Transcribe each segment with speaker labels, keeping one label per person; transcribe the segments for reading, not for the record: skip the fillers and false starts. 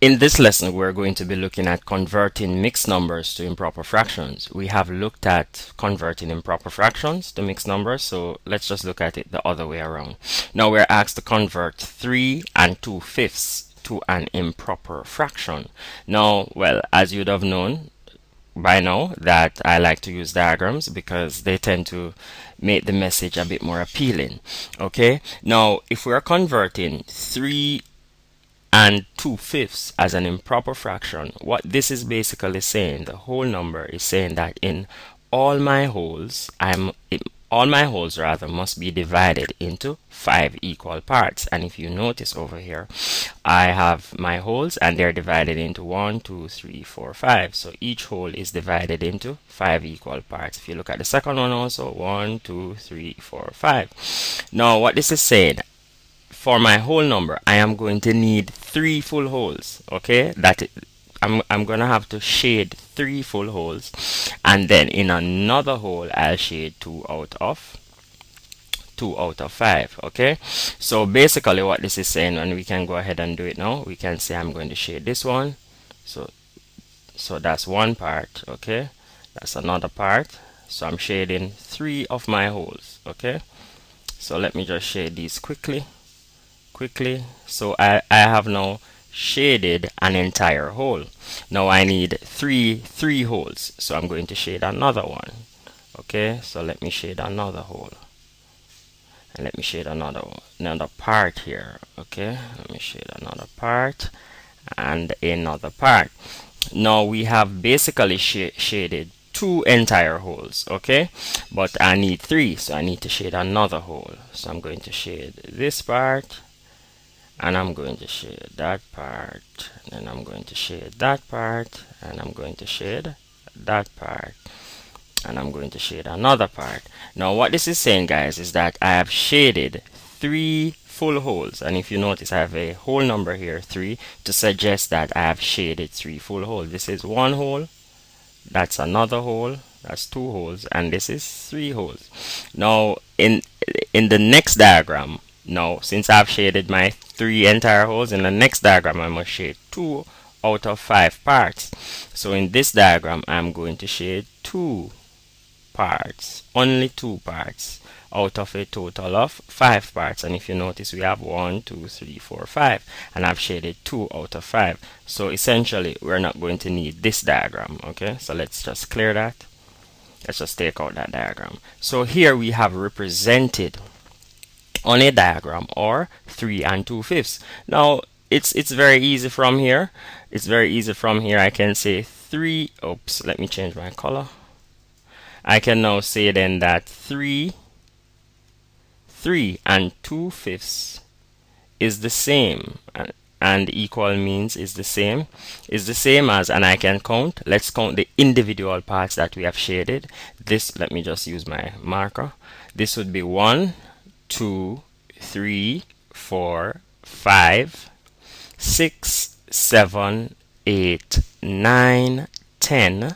Speaker 1: In this lesson, we're going to be looking at converting mixed numbers to improper fractions. We have looked at converting improper fractions to mixed numbers, so let's just look at it the other way around. Now we're asked to convert 3 2/5 to an improper fraction. Now, well, as you'd have known by now that I like to use diagrams because they tend to make the message a bit more appealing. Okay, now if we're converting 3 2/5 as an improper fraction, what this is basically saying, the whole number is saying that in all my wholes, all my wholes rather must be divided into 5 equal parts. And if you notice over here, I have my wholes and they're divided into 1, 2, 3, 4, 5. So each whole is divided into 5 equal parts. If you look at the second one also, 1, 2, 3, 4, 5. Now what this is saying, for my whole number, I am going to need 3 full wholes. Okay, I'm gonna have to shade 3 full wholes, and then in another hole I'll shade 2 out of 5. Okay, so basically what this is saying, and we can go ahead and do it now, we can say I'm going to shade this one. So that's one part. Okay, that's another part. So I'm shading 3 of my holes. Okay, so let me just shade these quickly. So I have now shaded an entire hole. Now I need three holes, so I'm going to shade another one. Okay, so let me shade another hole, and let me shade another part here. Okay, let me shade another part and another part. Now we have basically shaded 2 entire holes. Okay, but I need 3, so I need to shade another hole. So I'm going to shade this part, and I'm going to shade that part, and I'm going to shade that part, and I'm going to shade that part, and I'm going to shade another part. Now what this is saying, guys, is that I have shaded 3 full holes, and if you notice I have a whole number here, 3, to suggest that I have shaded 3 full holes. This is 1 hole, that's another hole, that's 2 holes, and this is 3 holes. Now in the next diagram, now since I've shaded my 3 entire holes, in the next diagram I must shade 2 out of 5 parts. So in this diagram I'm going to shade 2 parts, only 2 parts out of a total of 5 parts. And if you notice, we have 1, 2, 3, 4, 5, and I've shaded 2 out of 5. So essentially we're not going to need this diagram. Okay, so let's just clear that. Let's just take out that diagram. So here we have represented on a diagram or 3 2/5. Now it's very easy from here. I can say 3. Oops, let me change my color. I can now say then that 3 2/5 is the same, and equal means is the same as, and I can count. Let's count the individual parts that we have shaded. This, let me just use my marker. This would be 1, 2, 3, 4, 5, 6, 7, 8, 9, 10,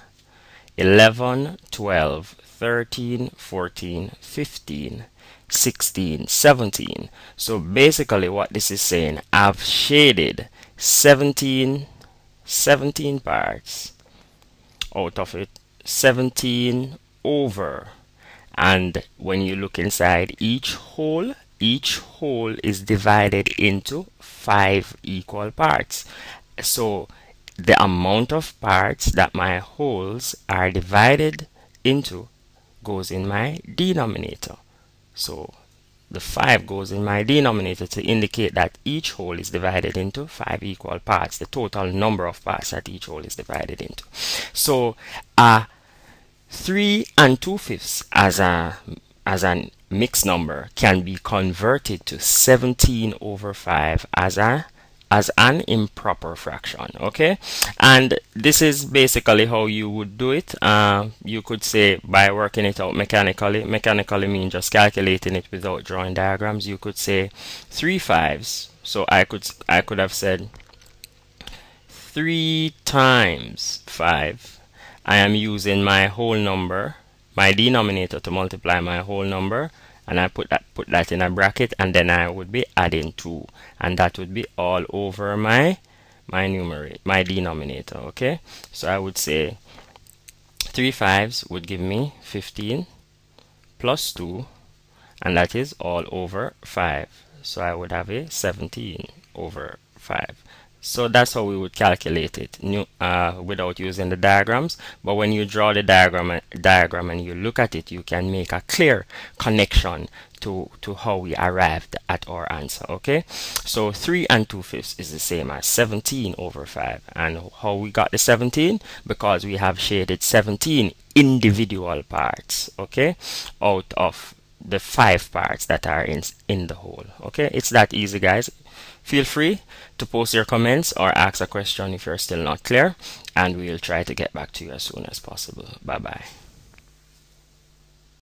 Speaker 1: 11, 12, 13, 14, 15, 16, 17. So basically what this is saying, I've shaded 17 parts out of it, 17 over. And when you look inside each hole is divided into 5 equal parts. So the amount of parts that my holes are divided into goes in my denominator. So the 5 goes in my denominator to indicate that each hole is divided into 5 equal parts, the total number of parts that each hole is divided into. So 3 2/5 as a mixed number can be converted to 17 over 5 as an improper fraction. Okay, and this is basically how you would do it. You could say by working it out mechanically. Mechanically means just calculating it without drawing diagrams. You could say 3 5s. So I could have said 3 times 5. I am using my whole number, my denominator, to multiply my whole number, and I put that in a bracket, and then I would be adding 2, and that would be all over my my denominator. Okay, so I would say 3 5s would give me 15 plus 2, and that is all over 5. So I would have a 17 over 5. So that's how we would calculate it without using the diagrams. But when you draw the diagram and you look at it, you can make a clear connection to how we arrived at our answer. Okay, so 3 and 2/5 is the same as 17 over 5. And how we got the 17? Because we have shaded 17 individual parts, okay, out of the 5 parts that are in the whole. Okay, it's that easy, guys. Feel free to post your comments or ask a question if you're still not clear, and we'll try to get back to you as soon as possible. Bye bye.